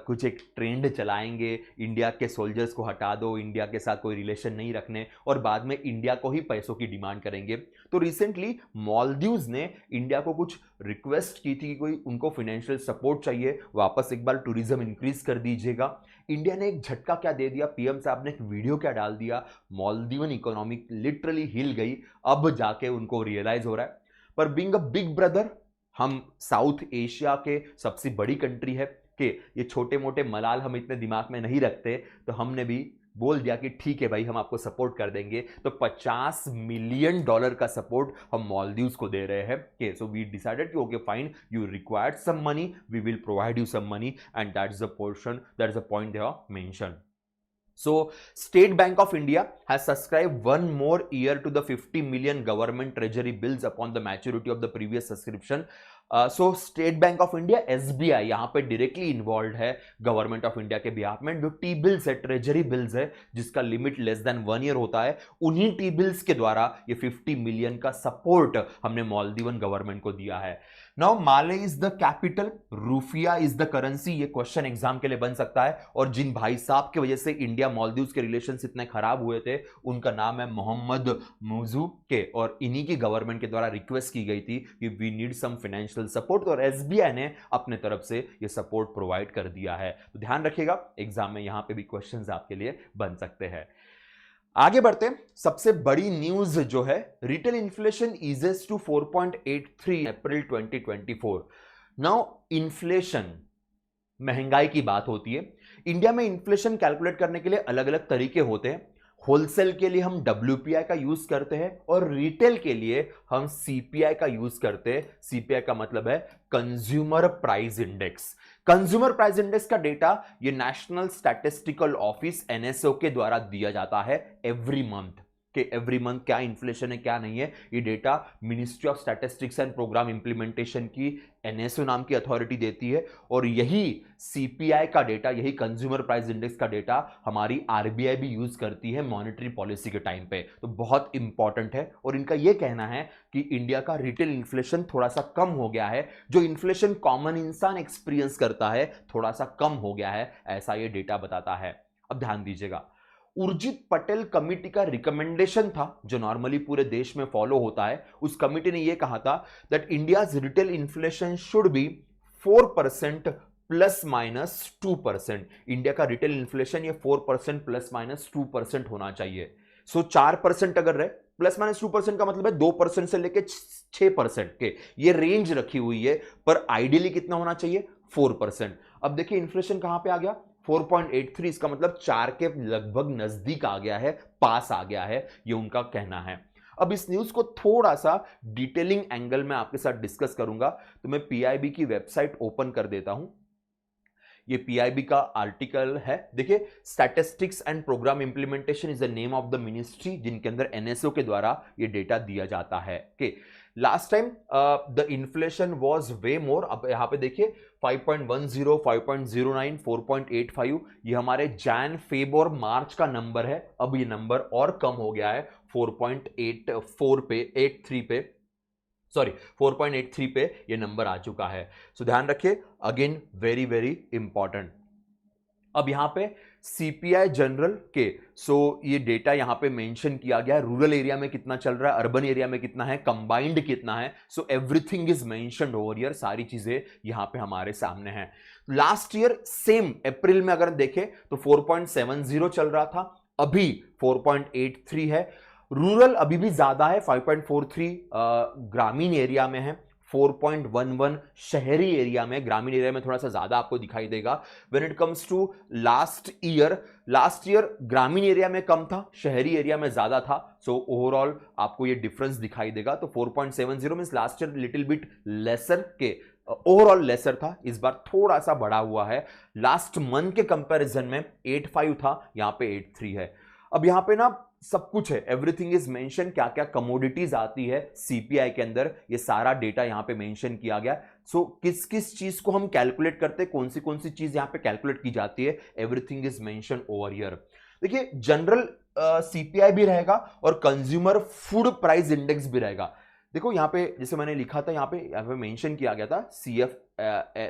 कुछ एक ट्रेंड चलाएंगे, इंडिया के सोल्जर्स को हटा दो, इंडिया के साथ कोई रिलेशन नहीं रखने, और बाद में इंडिया को ही पैसों की डिमांड करेंगे। तो रिसेंटली मालदीव्स ने इंडिया को कुछ रिक्वेस्ट की थी कि कोई उनको फाइनेंशियल सपोर्ट चाहिए, वापस एक बार टूरिज्म इंक्रीज कर दीजिएगा। इंडिया ने एक झटका क्या दे दिया, पीएम साहब ने एक वीडियो क्या डाल दिया, मालदीवन इकोनॉमी लिटरली हिल गई। अब जाके उनको रियलाइज हो रहा है, पर बीइंग अ बिग ब्रदर, हम साउथ एशिया के सबसे बड़ी कंट्री है कि ये छोटे मोटे मलाल हम इतने दिमाग में नहीं रखते, तो हमने भी बोल दिया कि ठीक है भाई, हम आपको सपोर्ट कर देंगे। तो $50 मिलियन का सपोर्ट हम मालदीव्स को दे रहे हैं। okay, so we decided कि okay fine, you required some money, we will provide you some money, and that's the portion, that's the point they have mentioned. So State Bank of India has subscribed one more year to the 50 million government treasury bills upon the maturity of the previous subscription. So state bank of India, SBI, यहां पे directly involve है government of India के behalf में। जो T bills है, treasury bills है, जिसका limit less than 1 year होता है, उन्हीं टी बिल्स के द्वारा ये 50 मिलियन का सपोर्ट हमने मालदीवन गवर्नमेंट को दिया है। Now Male is the capital, rufiyaa is the currency. ये क्वेश्चन एग्जाम के लिए बन सकता है। और जिन भाई साहब की वजह से इंडिया मालदीव्स के रिलेशंस इतने खराब हुए थे, उनका नाम है मोहम्मद मुजू के, और इन्हीं की गवर्नमेंट के द्वारा रिक्वेस्ट की गई थी कि we need some financial support, और एसबीआई ने अपने तरफ से ये सपोर्ट प्रोवाइड कर दिया है। तो ध्यान रखिएगा, एग्जाम में यहां पे भी क्वेश्चंस आपके लिए बन सकते हैं। आगे बढ़ते हैं। सबसे बड़ी न्यूज जो है, retail inflation eases to 4.83 April 2024। Now inflation, महंगाई की बात होती है। इंडिया में इन्फ्लेशन कैलकुलेट करने के लिए अलग अलग तरीके होते हैं। होलसेल के लिए हम WPI का यूज करते हैं, और रिटेल के लिए हम CPI का यूज करते हैं। CPI का मतलब है consumer price index. Consumer price index का डेटा ये नेशनल स्टैटिस्टिकल ऑफिस NSO के द्वारा दिया जाता है एवरी मंथ, कि एवरी मंथ क्या इन्फ्लेशन है क्या नहीं है। ये data ministry of statistics and programme implementation की NSO नाम की अथॉरिटी देती है, और यही CPI का डेटा, यही कंज्यूमर प्राइस इंडेक्स का डेटा हमारी RBI भी यूज करती है मॉनेटरी पॉलिसी के टाइम पे। तो बहुत इंपॉर्टेंट है। और इनका यह कहना है कि इंडिया का रिटेल इन्फ्लेशन थोड़ा सा कम हो गया है, जो इन्फ्लेशन कॉमन इंसान एक्सपीरियंस करता है थोड़ा सा कम हो गया है, ऐसा यह डेटा बताता है। अब ध्यान दीजिएगा, उर्जित पटेल कमिटी का रिकमेंडेशन था, जो नॉर्मली पूरे देश में फॉलो होता है। उस कमिटी ने यह कहा था that India's retail inflation should be 4% ±2%। India का रिटेल इन्फ्लेशन ये 4% ±2% होना चाहिए। सो 4% अगर रहे, ±2% का मतलब है 2% से लेके 6% के ये रेंज रखी हुई है, पर आइडियली कितना होना चाहिए? 4%। अब देखिए इन्फ्लेशन कहां पे आ गया? 4.83। इसका मतलब 4 के लगभग नजदीक आ गया है, पास आ गया है, ये उनका कहना है। अब इस न्यूज को थोड़ा सा डिटेलिंग एंगल में आपके साथ डिस्कस करूंगा, तो मैं PIB की वेबसाइट ओपन कर देता हूं। ये PIB का आर्टिकल है। देखिए, statistics and programme implementation is the name of the ministry, जिनके अंदर NSO के द्वारा ये डेटा दिया जाता है। के last time the inflation was way more. अब यहां पे देखिए 5.10, 5.09, 4.85, ये हमारे जैन, फेब और मार्च का नंबर है। अब ये नंबर और कम हो गया है 4.84 पे, 83 पे, सॉरी 4.83 पे ये नंबर आ चुका है। सो ध्यान रखिए, अगेन वेरी वेरी इंपॉर्टेंट। अब यहां पे CPI जनरल के, सो ये डेटा यहां पे मेंशन किया गया है। रूरल एरिया में कितना चल रहा है, अर्बन एरिया में कितना है, कंबाइंड कितना है, so everything is mentioned over here. सारी चीजें यहां पे हमारे सामने हैं। लास्ट ईयर सेम अप्रैल में अगर देखें तो 4.70 चल रहा था, अभी 4.83 है। रूरल अभी भी ज्यादा है, 5.43 ग्रामीण एरिया में है, 4.11 शहरी एरिया में। ग्रामीण एरिया में थोड़ा सा ज्यादा आपको दिखाई देगा। When it comes to last year ग्रामीण एरिया में कम था, शहरी एरिया में ज्यादा था। सो ओवरऑल आपको ये डिफरेंस दिखाई देगा। तो 4.70 means last year little bit lesser के, ओवरऑल लेसर था, इस बार थोड़ा सा बढ़ा हुआ है। लास्ट मंथ के कंपैरिजन में 85 था, यहां पे 83 है। अब यहां पे ना सब कुछ है, एवरीथिंग इज मेंशन, क्या क्या कमोडिटीज आती है CPI के अंदर, ये सारा डेटा यहां पे मेंशन किया गया। सो किस किस चीज को हम कैलकुलेट करते हैं, कौन सी चीज यहां पे कैलकुलेट की जाती है, everything is mention over here. देखिए, जनरल CPI भी रहेगा और कंज्यूमर फूड प्राइस इंडेक्स भी रहेगा। देखो यहां पे जैसे मैंने लिखा था, यहां पे मेंशन किया गया था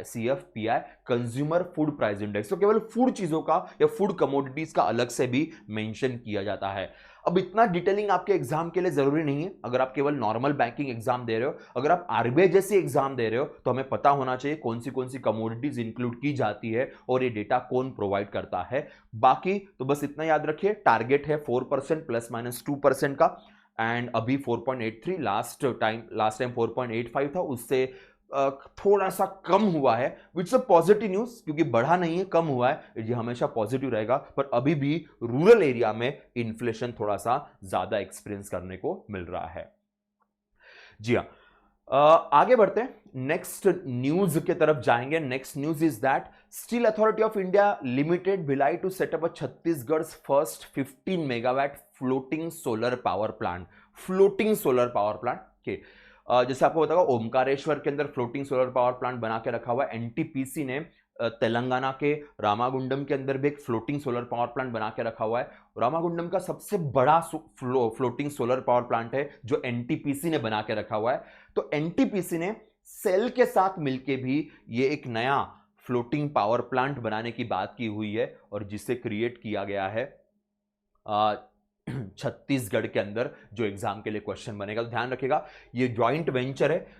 CFPI, consumer food price index. तो केवल फूड चीजों का या फूड कमोडिटीज का अलग से भी मेंशन किया जाता है। अब इतना डिटेलिंग आपके एग्जाम के लिए जरूरी नहीं है। अगर आप केवल नॉर्मल बैंकिंग एग्जाम दे रहे हो, अगर आप RBI जैसी एग्जाम दे रहे हो, तो हमें पता होना चाहिए कौन सी कमोडिटीज इंक्लूड की जाती है और ये डेटा कौन प्रोवाइड करता है। बाकी तो बस इतना याद रखिए, टारगेट है 4% ±2% का, एंड अभी 4.83, लास्ट टाइम 4.85 था, उससे थोड़ा सा कम हुआ है, विच अ पॉजिटिव न्यूज, क्योंकि बढ़ा नहीं है, कम हुआ है, ये हमेशा पॉजिटिव रहेगा। पर अभी भी रूरल एरिया में इन्फ्लेशन थोड़ा सा ज्यादा एक्सपीरियंस करने को मिल रहा है। जी हाँ, आगे बढ़ते हैं, नेक्स्ट न्यूज के तरफ जाएंगे। Next news is that steel authority of India limited Bhilai to set up a Chhattisgarh first 15 megawatt floating solar power plant. Floating solar power plant के जैसे आपको बताऊंगा, ओमकारेश्वर के अंदर फ्लोटिंग सोलर पावर प्लांट बना के रखा हुआ है। NTPC ने तेलंगाना के रामागुंडम के अंदर भी एक फ्लोटिंग सोलर पावर प्लांट बना के रखा हुआ है। रामागुंडम का सबसे बड़ा फ्लोटिंग सोलर पावर प्लांट है जो NTPC ने बना के रखा हुआ है। तो NTPC ने सेल के साथ मिलके भी ये एक नया फ्लोटिंग पावर प्लांट बनाने की बात की हुई है और जिसे क्रिएट किया गया है छत्तीसगढ़ के अंदर, जो एग्जाम के लिए क्वेश्चन बनेगा। तो ध्यान रखिएगा, ये जॉइंट वेंचर है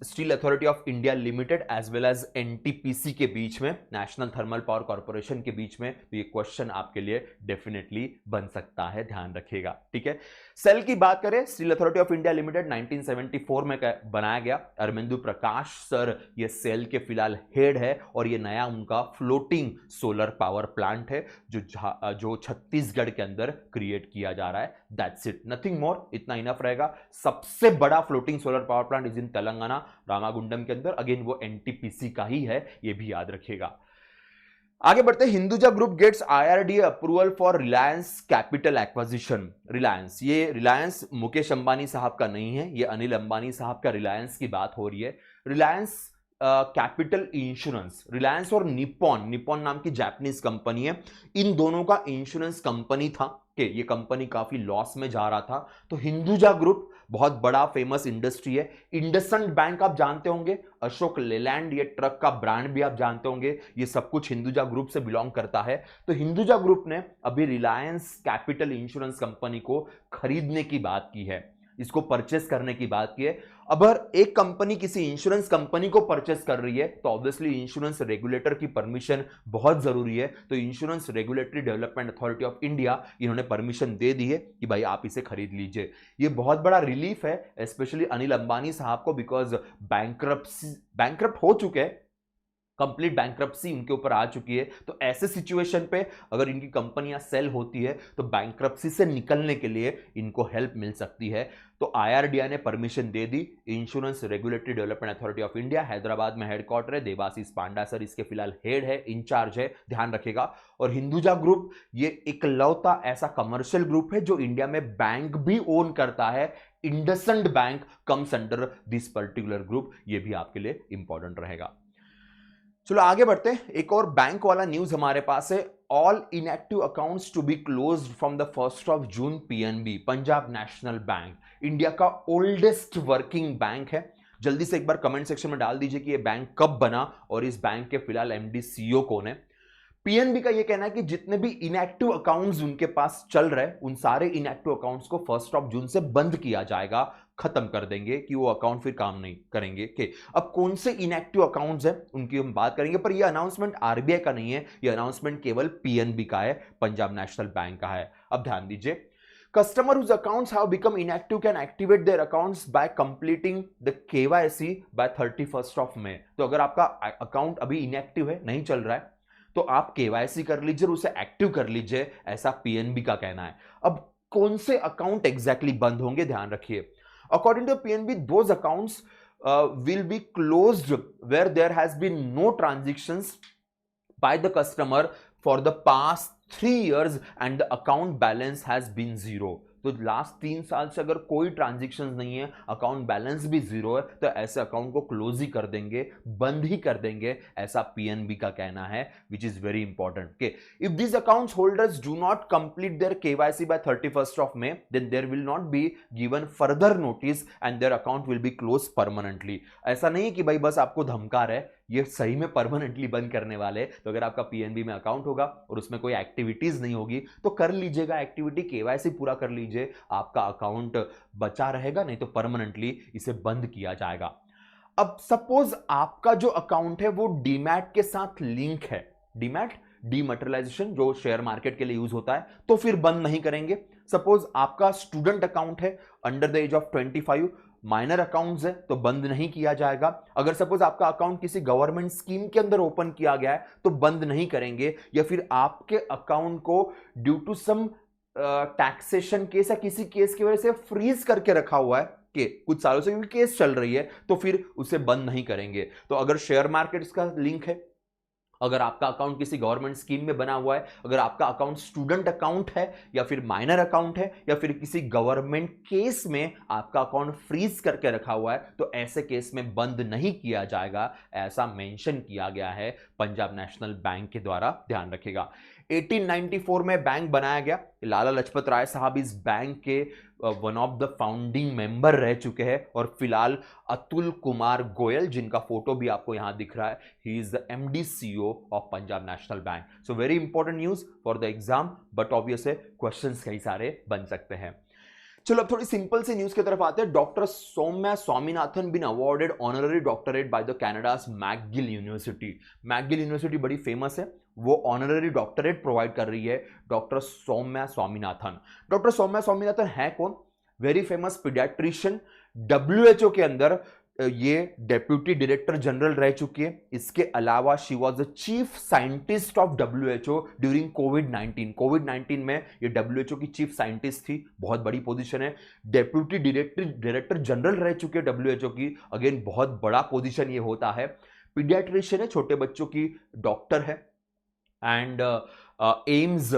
steel authority of India limited as well as NTPC के बीच में, नेशनल थर्मल पावर कॉर्पोरेशन के बीच में। तो ये क्वेश्चन आपके लिए डेफिनेटली बन सकता है, ध्यान रखिएगा, ठीक है। सेल की बात करें, steel authority of India limited 1974 में बनाया गया। अरविंदु प्रकाश सर ये सेल के फिलहाल हेड है और ये नया उनका फ्लोटिंग सोलर पावर प्लांट है जो छत्तीसगढ़ के अंदर क्रिएट किया जा रहा है। दैट्स इट, नथिंग मोर, इतना इनफ रहेगा। सबसे बड़ा floating solar power plant is in Telangana, Ramagundam के अंदर। अगेन वो एनटीपीसी का ही है, ये भी याद रखिएगा। आगे बढ़ते हैं, Hinduja group gets IRDA approval for Reliance capital acquisition. Reliance, ये रिलायंस मुकेश अंबानी साहब का नहीं है, ये अनिल अंबानी साहब का रिलायंस की बात हो रही है। रिलायंस कैपिटल इंश्योरेंस, रिलायंस और निप्पॉन, निप्पॉन नाम की जापानीज कंपनी है, इन दोनों का इंश्योरेंस कंपनी था कि ये कंपनी काफी लॉस में जा रहा था। तो हिंदुजा ग्रुप बहुत बड़ा फेमस इंडस्ट्री है। इंडसइंड बैंक आप जानते होंगे, अशोक लेलैंड ये ट्रक का ब्रांड भी आप जानते होंगे, ये सब कुछ हिंदुजा ग्रुप से बिलोंग करता है। तो हिंदुजा ग्रुप ने अभी रिलायंस कैपिटल इंश्योरेंस कंपनी को खरीदने की बात की है, इसको परचेस करने की बात की है। अगर एक कंपनी किसी इंश्योरेंस कंपनी को परचेस कर रही है तो ऑब्वियसली इंश्योरेंस रेगुलेटर की परमिशन बहुत जरूरी है। तो insurance regulatory development authority of India इन्होंने परमिशन दे दी है कि भाई आप इसे खरीद लीजिए। ये बहुत बड़ा रिलीफ है स्पेशली अनिल अंबानी साहब को, बिकॉज बैंकरप्ट हो चुके हैं, कंप्लीट बैंक्रप्सी इनके ऊपर आ चुकी है। तो ऐसे सिचुएशन पे अगर इनकी कंपनियां सेल होती है तो बैंक्रप्सी से निकलने के लिए इनको हेल्प मिल सकती है। तो आईआरडीआई ने permission they the. Insurance regulatory development authority of India, Hyderabad में हेडक्वार्टर है, देवाशीष पांडा सर इसके फिलहाल हेड है, इंचार्ज है, ध्यान रखेगा। और हिंदुजा ग्रुप ये इकलौता ऐसा कमर्शियल ग्रुप है जो इंडिया में बैंक भी ओन करता है। IndusInd bank comes under this particular group, ये भी आपके लिए इंपॉर्टेंट रहेगा। चलो आगे बढ़ते हैं, एक और बैंक वाला न्यूज हमारे पास है। All inactive accounts to be closed from the 1 June, PNB, Punjab national bank, India का ओल्डेस्ट वर्किंग बैंक है। जल्दी से एक बार कमेंट सेक्शन में डाल दीजिए कि ये बैंक कब बना और इस बैंक के फिलहाल एमडी सीईओ कौन है। पीएनबी का ये कहना है कि जितने भी इनएक्टिव अकाउंट्स उनके पास चल रहे उन सारे इनएक्टिव अकाउंट्स को 1 जून से बंद किया जाएगा, खत्म कर देंगे कि वो अकाउंट फिर काम नहीं करेंगे। के अब कौन से इनएक्टिव अकाउंट्स हैं उनकी हम बात करेंगे, पर ये अनाउंसमेंट आरबीआई का नहीं है, ये अनाउंसमेंट केवल पीएनबी का है, पंजाब नेशनल बैंक का है। अब ध्यान दीजिए, customer whose accounts have become inactive can activate their accounts by completing the KYC by 31 May। तो अगर आपका अकाउंट अभी इनएक्टिव है, नहीं चल रहा है, तो आप केवाईसी कर लीजिए और उसे एक्टिव कर लीजिए, ऐसा पीएनबी का कहना है। अब कौन से अकाउंट एग्जैक्टली बंद होंगे, ध्यान रखिए। According to PNB those accounts will be closed where there has been no transactions by the customer for the past 3 years and the account balance has been 0। तो लास्ट 3 साल से अगर कोई ट्रांजेक्शन नहीं है, अकाउंट बैलेंस भी 0 है, तो ऐसे अकाउंट को क्लोज ही कर देंगे, बंद ही कर देंगे, ऐसा पीएनबी का कहना है, विच इज वेरी इंपॉर्टेंट। के if this accounts holders do not complete their KYC by 31 May, then there will not be given further notice and their account will be close permanently. ऐसा नहीं कि भाई बस आपको धमका रहे, ये सही में परमानेंटली बंद करने वाले। तो अगर आपका पीएनबी में अकाउंट होगा और उसमें कोई एक्टिविटीज नहीं होगी तो कर लीजिएगा एक्टिविटी, केवाईसी पूरा कर लीजिए, आपका अकाउंट बचा रहेगा, नहीं तो परमानेंटली इसे बंद किया जाएगा। अब सपोज आपका जो अकाउंट है वो डीमैट के साथ लिंक है, डीमैट डीमैटेरियलाइजेशन जो शेयर मार्केट के लिए यूज होता है, तो फिर बंद नहीं करेंगे। सपोज आपका स्टूडेंट अकाउंट है under the age of 25, minor accounts है तो बंद नहीं किया जाएगा। अगर सपोज आपका अकाउंट किसी गवर्नमेंट स्कीम के अंदर ओपन किया गया है तो बंद नहीं करेंगे, या फिर आपके अकाउंट को due to some taxation case या किसी केस की वजह से फ्रीज करके रखा हुआ है कि कुछ सालों से क्योंकि केस चल रही है, तो फिर उसे बंद नहीं करेंगे। तो अगर शेयर मार्केट का लिंक है, अगर आपका अकाउंट किसी गवर्नमेंट स्कीम में बना हुआ है, अगर आपका अकाउंट स्टूडेंट अकाउंट है या फिर माइनर अकाउंट है या फिर किसी गवर्नमेंट केस में आपका अकाउंट फ्रीज करके रखा हुआ है, तो ऐसे केस में बंद नहीं किया जाएगा, ऐसा मेंशन किया गया है पंजाब नेशनल बैंक के द्वारा, ध्यान रखिएगा। 1894 में बैंक बनाया गया। लाला लजपत राय साहब इस बैंक के one of the founding member रह चुके हैं। और फिलहाल अतुल कुमार गोयल, जिनका फोटो भी आपको यहां दिख रहा है, he is the MD CEO of Punjab national bank. So very important news for the exam, but obviously questions कई सारे बन सकते हैं। चलो अब थोड़ी सिंपल सी न्यूज की तरफ आते हैं। Doctor Soumya Swaminathan been awarded honorary doctorate by the Canada's McGill university. McGill university बड़ी फेमस है, वो ऑनररी डॉक्टरेट प्रोवाइड कर रही है डॉक्टर सौम्या स्वामीनाथन। डॉक्टर सौम्या स्वामीनाथन है कौन? वेरी फेमस पीडियाट्रिशियन, डब्ल्यूएचओ के अंदर ये डेप्यूटी डायरेक्टर जनरल रह चुकी है। इसके अलावा she was the chief scientist of WHO during कोविड-19 में ये डब्ल्यूएचओ की चीफ साइंटिस्ट थी, बहुत बड़ी पोजीशन है। डेप्यूटी डायरेक्टर जनरल रह चुके हैं डब्ल्यूएचओ की, अगेन बहुत बड़ा पोजीशन ये होता है। पीडियाट्रिशियन है, छोटे बच्चों की डॉक्टर है। एंड एम्स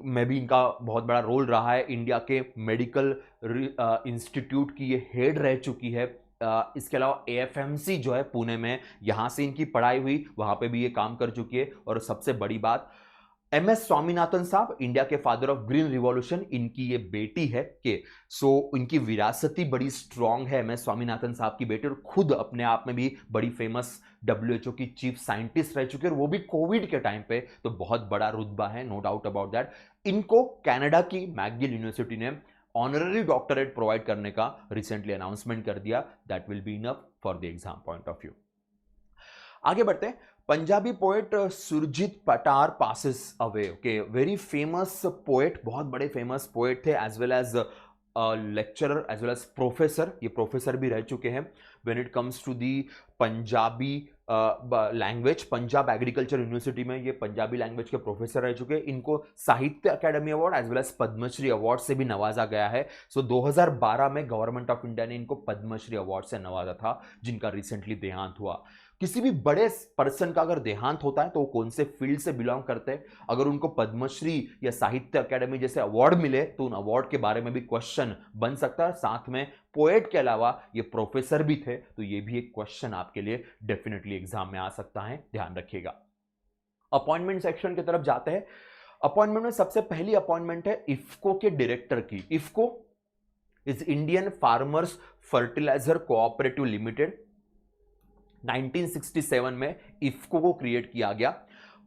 में भी इनका बहुत बड़ा रोल रहा है। इंडिया के मेडिकल इंस्टीट्यूट की ये हेड रह चुकी है। इसके अलावा एएफएमसी जो है पुणे में, यहां से इनकी पढ़ाई हुई, वहां पे भी ये काम कर चुकी है। और सबसे बड़ी बात, एमएस स्वामीनाथन साहब, इंडिया के फादर ऑफ ग्रीन रिवॉल्यूशन, इनकी ये बेटी है के सो इनकी विरासती बड़ी स्ट्रांग है एमएस स्वामीनाथन साहब की बेटी, और खुद अपने आप में भी बड़ी फेमस डब्ल्यूएचओ की चीफ साइंटिस्ट रह चुके हैं, और वो भी कोविड के टाइम पे, तो बहुत बड़ा रुतबा है, नो डाउट अबाउट दैट। इनको कनाडा की मैकगिल यूनिवर्सिटी ने ऑनररी डॉक्टरेट प्रोवाइड करने का रिसेंटली अनाउंसमेंट कर दिया। That will be enough for the exam point of view. आगे बढ़ते हैं। Punjabi poet Surjit Patar passes away. Okay, very famous poet, बहुत बड़े फेमस पोएट थे, as well as lecturer as well as professor. ये प्रोफेसर भी रह चुके हैं when it comes to the Punjabi language. Punjab agriculture university में ये पंजाबी लैंग्वेज के प्रोफेसर रह चुके हैं। इनको Sahitya academy award as well as Padma Shri award से भी नवाजा गया है। सो 2012 में गवर्नमेंट ऑफ इंडिया ने इनको पद्मश्री अवार्ड से नवाजा था, जिनका रिसेंटली देहांत हुआ। किसी भी बड़े पर्सन का अगर देहांत होता है तो वो कौन से फील्ड से बिलोंग करते हैं, अगर उनको पद्मश्री या साहित्य अकेडमी जैसे अवार्ड मिले तो उन अवार्ड के बारे में भी क्वेश्चन बन सकता है। साथ में पोएट के अलावा ये प्रोफेसर भी थे, तो ये भी एक क्वेश्चन आपके लिए डेफिनेटली एग्जाम में आ सकता है, ध्यान रखिएगा। अपॉइंटमेंट सेक्शन की तरफ जाते हैं। अपॉइंटमेंट में सबसे पहली अपॉइंटमेंट है इफ्को के डायरेक्टर की। IFFCO is Indian farmers fertiliser cooperative limited. 1967 में इफ्को को क्रिएट किया गया।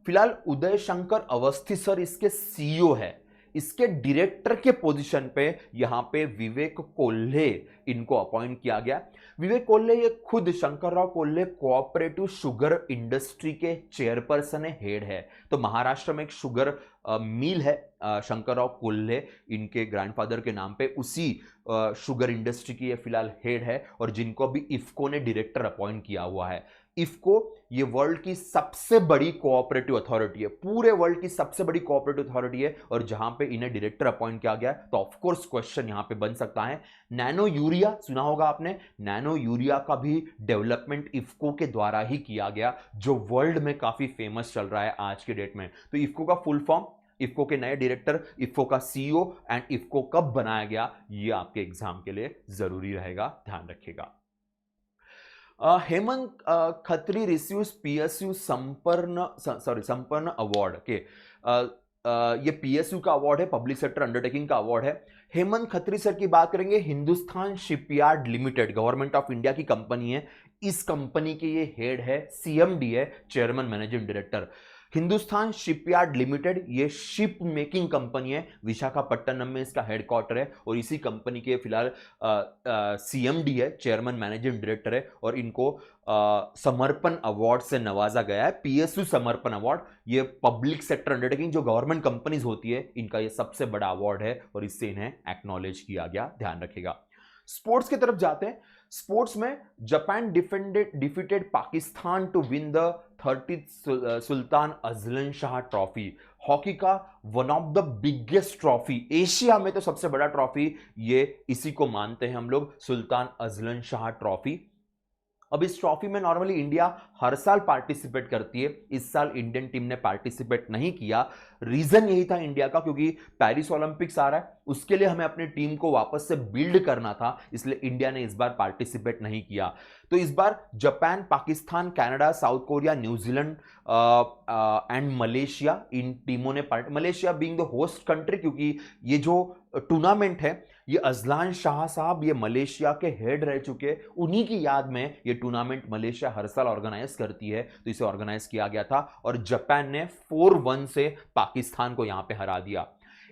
फिलहाल उदय शंकर अवस्थी सर इसके सीईओ है। इसके डायरेक्टर के पोजीशन पे यहां पे विवेक कोल्हे इनको अपॉइंट किया गया। विवेक कोल्हे ये खुद Shankarrao Kolhe cooperative sugar industry के चेयरपर्सन है, हेड है। तो महाराष्ट्र में एक शुगर मिल है शंकरराव कोल्हे इनके ग्रैंडफादर के नाम पे, उसी शुगर इंडस्ट्री की ये फिलहाल हेड है, और जिनको अभी इफ्को ने डायरेक्टर अपॉइंट किया हुआ है। इफ्को ये वर्ल्ड की सबसे बड़ी कोऑपरेटिव अथॉरिटी है, पूरे वर्ल्ड की सबसे बड़ी कोऑपरेटिव अथॉरिटी है, और जहां पे इन्हें डायरेक्टर अपॉइंट किया गया, तो ऑफ कोर्स क्वेश्चन यहां पे बन सकता है। नैनो यूरिया सुना होगा आपने, नैनो यूरिया का भी डेवलपमेंट इफ्को के द्वारा ही किया गया, जो वर्ल्ड में काफी फेमस चल रहा है आज के डेट में। तो इफ्को का फुल फॉर्म, इफ्को के नए डायरेक्टर, इफ्को का सीईओ एंड इफ्को कब बनाया गया, ये आपके एग्जाम के लिए जरूरी रहेगा, ध्यान रखिएगा। हेमंत खत्री रिसीव्स पीएसयू संपन्न अवार्ड के। ये पीएसयू का अवार्ड है, पब्लिक सेक्टर अंडरटेकिंग का अवार्ड है। हेमंत खत्री सर की बात करेंगे, Hindustan shipyard limited government of India की कंपनी है। इस कंपनी के ये हेड है, सीएमडी है, chairman managing director. Hindustan shipyard limited ये शिप मेकिंग कंपनी है, विशाखापट्टनम में इसका हेडक्वार्टर है, और इसी कंपनी के फिलहाल सीएमडी है, चेयरमैन मैनेजिंग डायरेक्टर है, और इनको समर्पण अवार्ड से नवाजा गया है। पीएसयू समर्पण अवार्ड, ये पब्लिक सेक्टर अंडरटेकिंग जो गवर्नमेंट कंपनीज होती है, इनका ये सबसे बड़ा अवार्ड है, और इससे इन्हें एक्नॉलेज किया गया, ध्यान रखिएगा। स्पोर्ट्स की तरफ जाते हैं। स्पोर्ट्स में Japan defeated Pakistan to win the 30th Sultan Azlan Shah trophy. Hockey का one of the biggest trophy, Asia में तो सबसे बड़ा ट्रॉफी, ये इसी को मानते हैं हम लोग, सुल्तान अजलन शाह ट्रॉफी। अब इस ट्रॉफी में नॉर्मली इंडिया हर साल पार्टिसिपेट करती है, इस साल इंडियन टीम ने पार्टिसिपेट नहीं किया। रीजन यही था इंडिया का, क्योंकि पेरिस ओलंपिक्स आ रहा है, उसके लिए हमें अपनी टीम को वापस से बिल्ड करना था, इसलिए इंडिया ने इस बार पार्टिसिपेट नहीं किया। तो इस बार Japan, Pakistan, Canada, South Korea, New Zealand and Malaysia, इन टीमों ने Malaysia being the host country, क्योंकि ये जो टूर्नामेंट है ये अजलान शाह साहब ये मलेशिया के हेड रह चुके, उन्हीं की याद में ये टूर्नामेंट मलेशिया हर साल ऑर्गेनाइज करती है, तो इसे ऑर्गेनाइज किया गया था और जापान ने 4-1 से पाकिस्तान को यहां पे हरा दिया।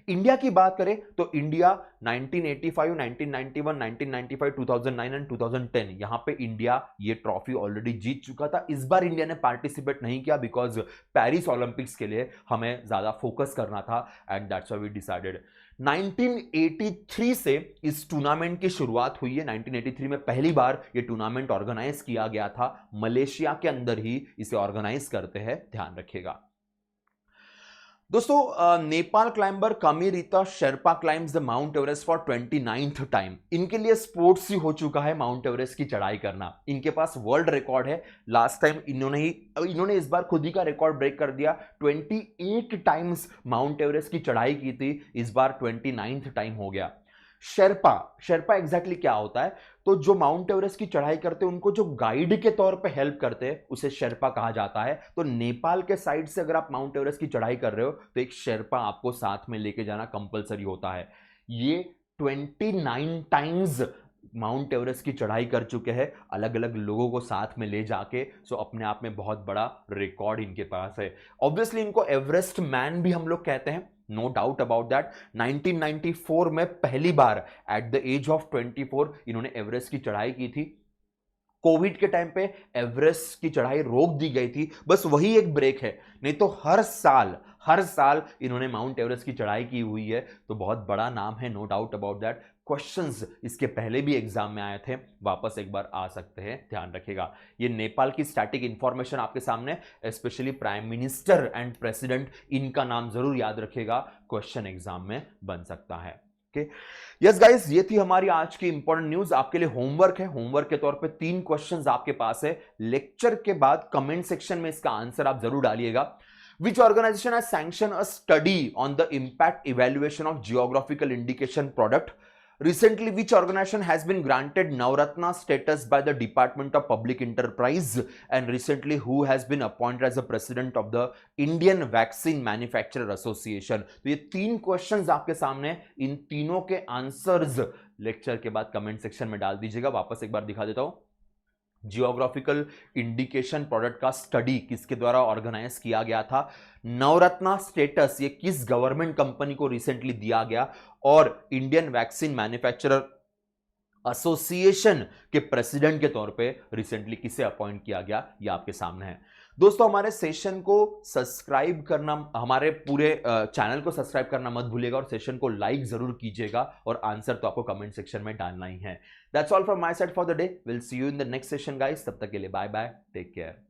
इंडिया की बात करें तो इंडिया 1985, 1991, 1995, 2009 एंड 2010 यहां पे इंडिया ये ट्रॉफी ऑलरेडी जीत चुका था। इस बार इंडिया ने पार्टिसिपेट नहीं किया बिकॉज पेरिस ओलंपिक्स के लिए हमें ज्यादा फोकस करना था and that's why we decided. 1983 से इस टूर्नामेंट की शुरुआत हुई है। 1983 में पहली बार ये टूर्नामेंट ऑर्गेनाइज किया गया था, मलेशिया के अंदर ही इसे ऑर्गेनाइज करते हैं, ध्यान रखिएगा। दोस्तों, Nepal climber Kami Rita Sherpa climbs the Mount Everest for 29th time. इनके लिए स्पोर्ट्स ही हो चुका है माउंट एवरेस्ट की चढ़ाई करना, इनके पास वर्ल्ड रिकॉर्ड है। लास्ट टाइम इन्होंने इस बार खुद ही का रिकॉर्ड ब्रेक कर दिया, 28 टाइम्स माउंट एवरेस्ट की चढ़ाई की थी, इस बार 29th टाइम हो गया। शेरपा एग्जैक्टली क्या होता है? तो जो माउंट एवरेस्ट की चढ़ाई करते हैं उनको जो गाइड के तौर पे हेल्प करते हैं उसे शेरपा कहा जाता है। तो नेपाल के साइड से अगर आप माउंट एवरेस्ट की चढ़ाई कर रहे हो तो एक शेरपा आपको साथ में लेके जाना कंपलसरी होता है। ये 29 टाइम्स माउंट एवरेस्ट की चढ़ाई कर चुके हैं अलग अलग लोगों को साथ में ले जाके, सो अपने आप में बहुत बड़ा रिकॉर्ड इनके पास है। ऑब्वियसली इनको एवरेस्ट मैन भी हम लोग कहते हैं, नो डाउट अबाउट दैट। 1994 में पहली बार एट द एज ऑफ 24 इन्होंने एवरेस्ट की चढ़ाई की थी। कोविड के टाइम पे एवरेस्ट की चढ़ाई रोक दी गई थी, बस वही एक ब्रेक है, नहीं तो हर साल इन्होंने माउंट एवरेस्ट की चढ़ाई की हुई है, तो बहुत बड़ा नाम है, no doubt about that. Questions इसके पहले भी एग्जाम में आए थे, वापस एक बार आ सकते हैं, ध्यान रखिएगा। ये नेपाल की स्टैटिक इंफॉर्मेशन आपके सामने, specially prime minister and president, इनका नाम जरूर याद रखिएगा, क्वेश्चन एग्जाम में बन सकता है। यस गाइस, ये थी हमारी आज की इंपॉर्टेंट न्यूज। आपके लिए होमवर्क है, होमवर्क के तौर पे 3 क्वेश्चंस आपके पास है। लेक्चर के बाद कमेंट सेक्शन में इसका आंसर आप जरूर डालिएगा। Which organization has sanctioned a study on the impact evaluation of geographical indication product? Recently, which organization has been granted Navratna status by the Department of Public Enterprise? And recently, who has been appointed as the president of the Indian Vaccine Manufacturer Association? तो ये 3 questions आपके सामने, इन तीनों के answers lecture के बाद comment section में डाल दीजिएगा। वापस एक बार दिखा देता हूं, जियोग्राफिकल इंडिकेशन प्रोडक्ट का स्टडी किसके द्वारा ऑर्गेनाइज किया गया था? नवरत्ना स्टेटस ये किस गवर्नमेंट कंपनी को रिसेंटली दिया गया? और इंडियन वैक्सीन मैन्युफैक्चरर एसोसिएशन के प्रेसिडेंट के तौर पे रिसेंटली किसे अपॉइंट किया गया, ये आपके सामने है। दोस्तों, हमारे सेशन को सब्सक्राइब करना, हमारे पूरे चैनल को सब्सक्राइब करना मत भूलिएगा और सेशन को लाइक जरूर कीजिएगा, और आंसर तो आपको कमेंट सेक्शन में डालना ही है। That's all from my side for the day. Will see you in the next session guys. तब तक के लिए बाय बाय, टेक केयर।